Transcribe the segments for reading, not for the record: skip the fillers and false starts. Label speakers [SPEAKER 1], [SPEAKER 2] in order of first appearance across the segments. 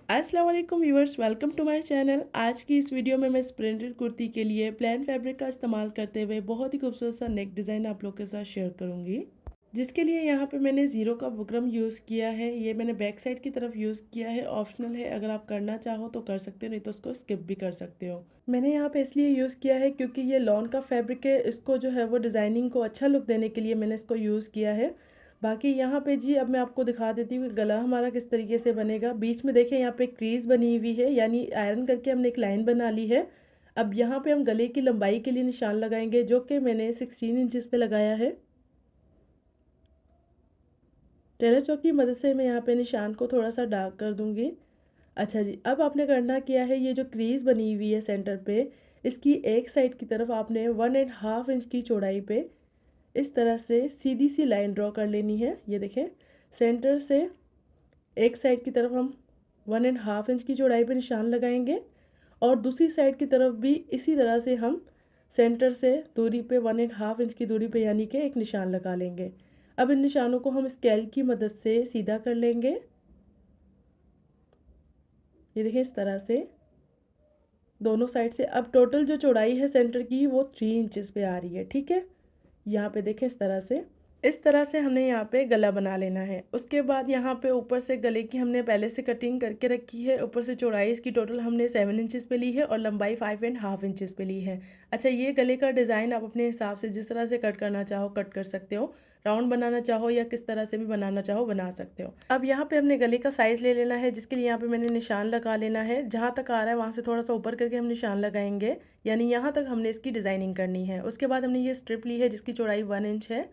[SPEAKER 1] अस्सलाम वालेकुम viewers, welcome to my channel. आज की इस वीडियो में मैं इस प्रिंटेड कुर्ती के लिए प्लेन फैब्रिक का इस्तेमाल करते हुए बहुत ही खूबसूरत सा नेक डिज़ाइन आप लोग के साथ शेयर करूंगी। जिसके लिए यहाँ पे मैंने ज़ीरो का बुकरम यूज़ किया है। ये मैंने बैक साइड की तरफ यूज़ किया है, ऑप्शनल है, अगर आप करना चाहो तो कर सकते हो, नहीं तो उसको स्किप भी कर सकते हो। मैंने यहाँ पे इसलिए यूज़ किया है क्योंकि ये लॉन का फैब्रिक है, इसको जो है वो डिज़ाइनिंग को अच्छा लुक देने के लिए मैंने इसको यूज़ किया है। बाकी यहाँ पे जी अब मैं आपको दिखा देती हूँ कि गला हमारा किस तरीके से बनेगा। बीच में देखें यहाँ पे क्रीज बनी हुई है, यानी आयरन करके हमने एक लाइन बना ली है। अब यहाँ पे हम गले की लंबाई के लिए निशान लगाएंगे, जो कि मैंने 16 इंचज़ पे लगाया है। टेलर चौक की मदद से मैं यहाँ पे निशान को थोड़ा सा डार्क कर दूँगी। अच्छा जी, अब आपने करना क्या है, ये जो क्रीज बनी हुई है सेंटर पे, इसकी एक साइड की तरफ आपने 1.5 इंच की चौड़ाई पे इस तरह से सीधी सी लाइन ड्रॉ कर लेनी है। ये देखें, सेंटर से एक साइड की तरफ हम 1.5 इंच की चौड़ाई पे निशान लगाएंगे और दूसरी साइड की तरफ भी इसी तरह से हम सेंटर से दूरी पे 1.5 इंच की दूरी पे यानी कि एक निशान लगा लेंगे। अब इन निशानों को हम स्केल की मदद से सीधा कर लेंगे। ये देखिए इस तरह से दोनों साइड से। अब टोटल जो चौड़ाई है सेंटर की वो 3 इंचज़ पे आ रही है, ठीक है। यहाँ पे देखें इस तरह से हमने यहाँ पे गला बना लेना है। उसके बाद यहाँ पे ऊपर से गले की हमने पहले से कटिंग करके रखी है। ऊपर से चौड़ाई इसकी टोटल हमने 7 इंचज़ पे ली है और लंबाई 5.5 इंचज़ पे ली है। अच्छा, ये गले का डिज़ाइन आप अपने हिसाब से जिस तरह से कट करना चाहो कट कर सकते हो। राउंड बनाना चाहो या किस तरह से भी बनाना चाहो बना सकते हो। अब यहाँ पे हमने गले का साइज़ ले लेना है, जिसके लिए यहाँ पे मैंने निशान लगा लेना है। जहाँ तक आ रहा है वहाँ से थोड़ा सा ऊपर करके हम निशान लगाएंगे, यानी यहाँ तक हमने इसकी डिज़ाइनिंग करनी है। उसके बाद हमने ये स्ट्रिप ली है जिसकी चौड़ाई 1 इंच है।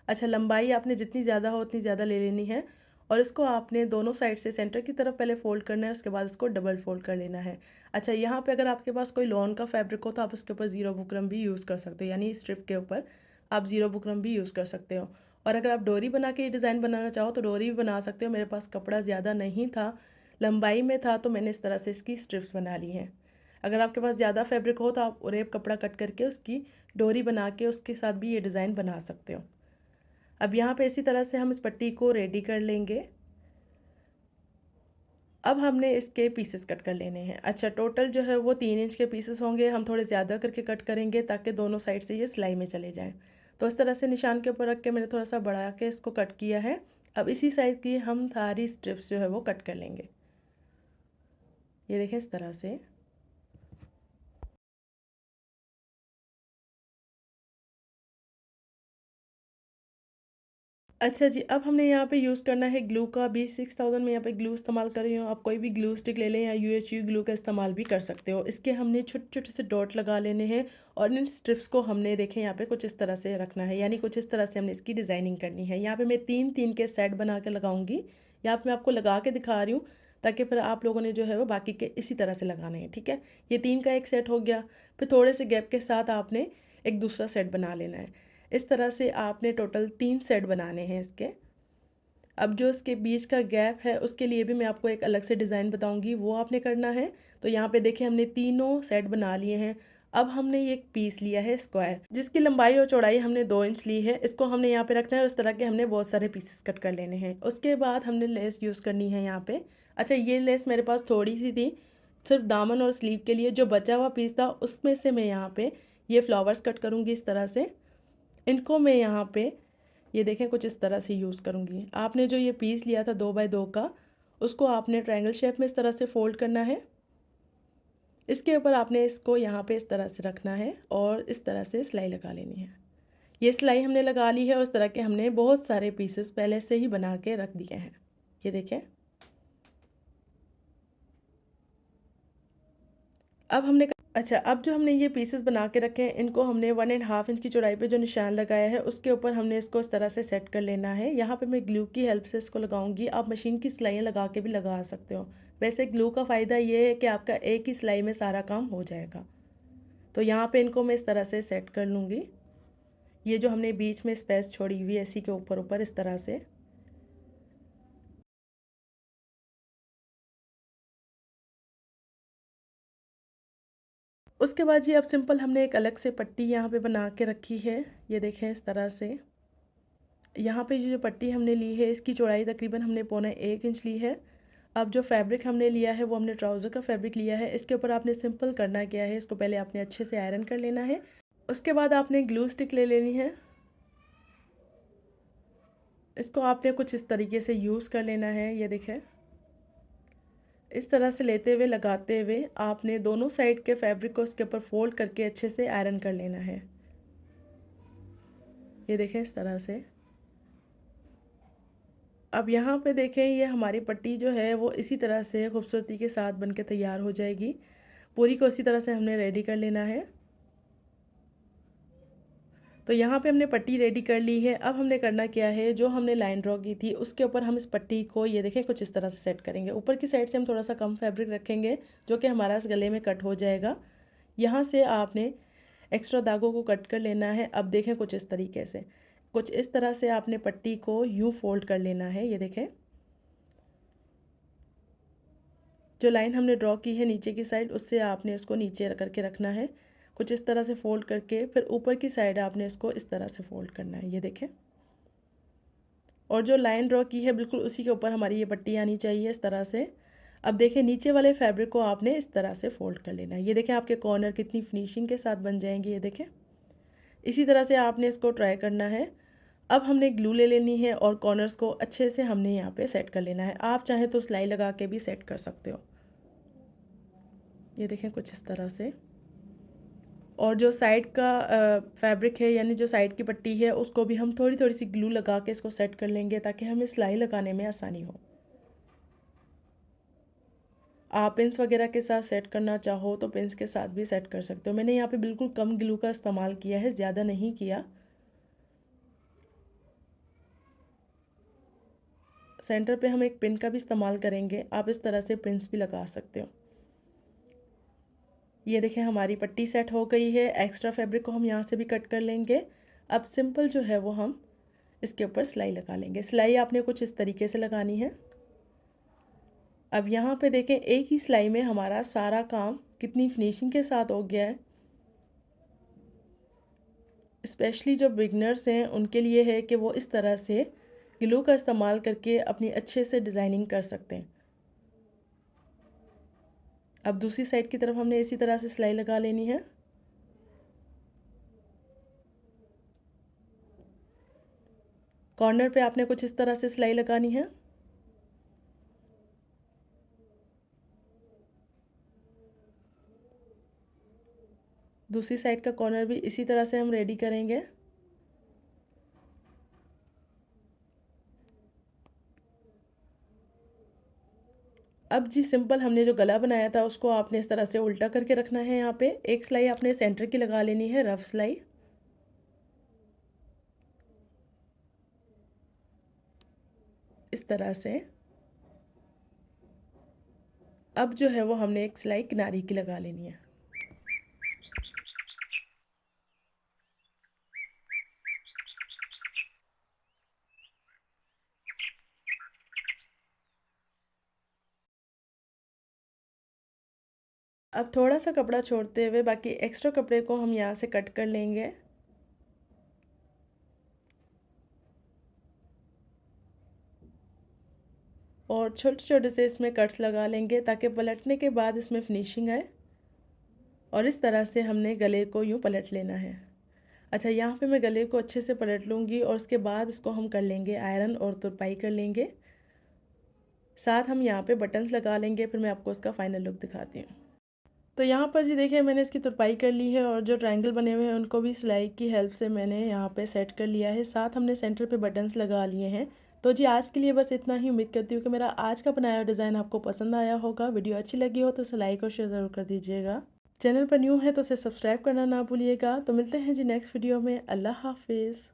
[SPEAKER 1] अच्छा, लंबाई आपने जितनी ज़्यादा हो उतनी ज़्यादा ले लेनी है और इसको आपने दोनों साइड से सेंटर की तरफ पहले फ़ोल्ड करना है, उसके बाद इसको डबल फ़ोल्ड कर लेना है। अच्छा, यहाँ पे अगर आपके पास कोई लॉन का फैब्रिक हो तो आप उसके ऊपर ज़ीरो बुकरम भी यूज़ कर सकते हो, यानी स्ट्रिप के ऊपर आप ज़ीरो बुकरम भी यूज़ कर सकते हो। और अगर आप डोरी बना के ये डिज़ाइन बनाना चाहो तो डोरी भी बना सकते हो। मेरे पास कपड़ा ज़्यादा नहीं था, लंबाई में था, तो मैंने इस तरह से इसकी स्ट्रिप्स बना ली हैं। अगर आपके पास ज़्यादा फैब्रिक हो तो आप रेप कपड़ा कट करके उसकी डोरी बना के उसके साथ भी ये डिज़ाइन बना सकते हो। अब यहाँ पे इसी तरह से हम इस पट्टी को रेडी कर लेंगे। अब हमने इसके पीसेस कट कर लेने हैं। अच्छा, टोटल जो है वो 3 इंच के पीसेस होंगे। हम थोड़े ज़्यादा करके कट करेंगे ताकि दोनों साइड से ये सिलाई में चले जाएं। तो इस तरह से निशान के ऊपर रख के मैंने थोड़ा सा बढ़ा के इसको कट किया है। अब इसी साइज़ की हम सारी स्ट्रिप्स जो है वो कट कर लेंगे। ये देखें इस तरह से। अच्छा जी, अब हमने यहाँ पे यूज़ करना है ग्लू का। B6000 में यहाँ पे ग्लू इस्तेमाल कर रही हूँ। आप कोई भी ग्लू स्टिक ले लें या UHU ग्लू का इस्तेमाल भी कर सकते हो। इसके हमने छोटे छोटे से डॉट लगा लेने हैं और इन स्ट्रिप्स को हमने देखें यहाँ पे कुछ इस तरह से रखना है, यानी कुछ इस तरह से हमने इसकी डिज़ाइनिंग करनी है। यहाँ पे मैं 3-3 के सेट बना के लगाऊंगी। यहाँ पे मैं आपको लगा के दिखा रही हूँ ताकि फिर आप लोगों ने जो है वो बाकी के इसी तरह से लगाने हैं, ठीक है। ये 3 का एक सेट हो गया। फिर थोड़े से गैप के साथ आपने एक दूसरा सेट बना लेना है। इस तरह से आपने टोटल 3 सेट बनाने हैं इसके। अब जो इसके बीच का गैप है उसके लिए भी मैं आपको एक अलग से डिज़ाइन बताऊंगी, वो आपने करना है। तो यहाँ पे देखिए हमने तीनों सेट बना लिए हैं। अब हमने ये एक पीस लिया है स्क्वायर, जिसकी लंबाई और चौड़ाई हमने 2 इंच ली है। इसको हमने यहाँ पे रखना है और इस तरह के हमने बहुत सारे पीसेस कट कर लेने हैं। उसके बाद हमने लेस यूज़ करनी है यहाँ पे। अच्छा, ये लेस मेरे पास थोड़ी सी थी, सिर्फ दामन और स्लीव के लिए। जो बचा हुआ पीस था उसमें से मैं यहाँ पे ये फ्लावर्स कट करूँगी इस तरह से। इनको मैं यहाँ पे ये देखें कुछ इस तरह से यूज़ करूँगी। आपने जो ये पीस लिया था 2x2 का, उसको आपने ट्रायंगल शेप में इस तरह से फ़ोल्ड करना है। इसके ऊपर आपने इसको यहाँ पे इस तरह से रखना है और इस तरह से सिलाई लगा लेनी है। ये सिलाई हमने लगा ली है और इस तरह के हमने बहुत सारे पीसेस पहले से ही बना के रख दिए हैं। ये देखें। अब हमने अच्छा, अब जो हमने ये पीसेस बना के रखे हैं इनको हमने 1.5 इंच की चौड़ाई पे जो निशान लगाया है उसके ऊपर हमने इसको इस तरह से सेट कर लेना है। यहाँ पे मैं ग्लू की हेल्प से इसको लगाऊंगी। आप मशीन की सिलाइयाँ लगा के भी लगा सकते हो। वैसे ग्लू का फ़ायदा ये है कि आपका एक ही सिलाई में सारा काम हो जाएगा। तो यहाँ पे इनको मैं इस तरह से सेट कर लूँगी। ये जो हमने बीच में स्पेस छोड़ी हुई है इसी के ऊपर ऊपर इस तरह से। उसके बाद जी अब सिंपल हमने एक अलग से पट्टी यहाँ पे बना के रखी है। ये देखें इस तरह से। यहाँ पे जो पट्टी हमने ली है इसकी चौड़ाई तकरीबन हमने 1.25 इंच ली है। अब जो फैब्रिक हमने लिया है वो हमने ट्राउज़र का फैब्रिक लिया है। इसके ऊपर आपने सिंपल करना क्या है, इसको पहले आपने अच्छे से आयरन कर लेना है। उसके बाद आपने ग्लू स्टिक ले लेनी है। इसको आपने कुछ इस तरीके से यूज़ कर लेना है। ये देखें, इस तरह से लेते हुए लगाते हुए आपने दोनों साइड के फैब्रिक को इसके ऊपर फोल्ड करके अच्छे से आयरन कर लेना है। ये देखें इस तरह से। अब यहाँ पे देखें, ये हमारी पट्टी जो है वो इसी तरह से खूबसूरती के साथ बनके तैयार हो जाएगी। पूरी को इसी तरह से हमने रेडी कर लेना है। तो यहाँ पे हमने पट्टी रेडी कर ली है। अब हमने करना क्या है, जो हमने लाइन ड्रॉ की थी उसके ऊपर हम इस पट्टी को ये देखें कुछ इस तरह से सेट करेंगे। ऊपर की साइड से हम थोड़ा सा कम फैब्रिक रखेंगे जो कि हमारा इस गले में कट हो जाएगा। यहाँ से आपने एक्स्ट्रा दागों को कट कर लेना है। अब देखें कुछ इस तरीके से, कुछ इस तरह से आपने पट्टी को यूँ फोल्ड कर लेना है। ये देखें, जो लाइन हमने ड्रॉ की है नीचे की साइड, उससे आपने इसको नीचे करके रखना है। कुछ इस तरह से फ़ोल्ड करके फिर ऊपर की साइड आपने इसको इस तरह से फ़ोल्ड करना है। ये देखें, और जो लाइन ड्रॉ की है बिल्कुल उसी के ऊपर हमारी ये पट्टी आनी चाहिए इस तरह से। अब देखें, नीचे वाले फैब्रिक को आपने इस तरह से फ़ोल्ड कर लेना है। ये देखें आपके कॉर्नर कितनी फिनिशिंग के साथ बन जाएंगे। ये देखें, इसी तरह से आपने इसको ट्राई करना है। अब हमने ग्लू ले लेनी है और कॉर्नर्स को अच्छे से हमने यहाँ पे सेट कर लेना है। आप चाहें तो सिलाई लगा के भी सेट कर सकते हो। ये देखें कुछ इस तरह से। और जो साइड का फैब्रिक है, यानी जो साइड की पट्टी है, उसको भी हम थोड़ी थोड़ी सी ग्लू लगा के इसको सेट कर लेंगे ताकि हमें सिलाई लगाने में आसानी हो। आप पिंस वगैरह के साथ सेट करना चाहो तो पिंस के साथ भी सेट कर सकते हो। मैंने यहाँ पे बिल्कुल कम ग्लू का इस्तेमाल किया है, ज़्यादा नहीं किया। सेंटर पे हम एक पिन का भी इस्तेमाल करेंगे। आप इस तरह से पिंस भी लगा सकते हो। ये देखें हमारी पट्टी सेट हो गई है। एक्स्ट्रा फैब्रिक को हम यहाँ से भी कट कर लेंगे। अब सिंपल जो है वो हम इसके ऊपर सिलाई लगा लेंगे। सिलाई आपने कुछ इस तरीके से लगानी है। अब यहाँ पे देखें, एक ही सिलाई में हमारा सारा काम कितनी फिनिशिंग के साथ हो गया है। स्पेशली जो बिगनर्स हैं उनके लिए है कि वो इस तरह से ग्लू का इस्तेमाल करके अपनी अच्छे से डिज़ाइनिंग कर सकते हैं। अब दूसरी साइड की तरफ हमने इसी तरह से सिलाई लगा लेनी है। कॉर्नर पे आपने कुछ इस तरह से सिलाई लगानी है। दूसरी साइड का कॉर्नर भी इसी तरह से हम रेडी करेंगे। अब जी सिंपल हमने जो गला बनाया था उसको आपने इस तरह से उल्टा करके रखना है। यहाँ पे एक सिलाई आपने सेंटर की लगा लेनी है, रफ सिलाई। इस तरह से। अब जो है वो हमने एक सिलाई किनारी की लगा लेनी है। अब थोड़ा सा कपड़ा छोड़ते हुए बाकी एक्स्ट्रा कपड़े को हम यहाँ से कट कर लेंगे। और छोटे छोटे से इसमें कट्स लगा लेंगे ताकि पलटने के बाद इसमें फिनिशिंग आए। और इस तरह से हमने गले को यूँ पलट लेना है। अच्छा, यहाँ पे मैं गले को अच्छे से पलट लूँगी और उसके बाद इसको हम कर लेंगे आयरन और तुरपाई कर लेंगे। साथ हम यहाँ पे बटन्स लगा लेंगे, फिर मैं आपको इसका फाइनल लुक दिखाती हूँ। तो यहाँ पर जी देखिए, मैंने इसकी तुरपाई कर ली है और जो ट्रायंगल बने हुए हैं उनको भी सिलाई की हेल्प से मैंने यहाँ पे सेट कर लिया है। साथ हमने सेंटर पे बटन्स लगा लिए हैं। तो जी आज के लिए बस इतना ही। उम्मीद करती हूँ कि मेरा आज का बनाया हुआ डिज़ाइन आपको पसंद आया होगा। वीडियो अच्छी लगी हो तो इसे लाइक और शेयर ज़रूर कर दीजिएगा। चैनल पर न्यू है तो इसे सब्सक्राइब करना ना भूलिएगा। तो मिलते हैं जी नेक्स्ट वीडियो में। अल्लाह हाफिज़।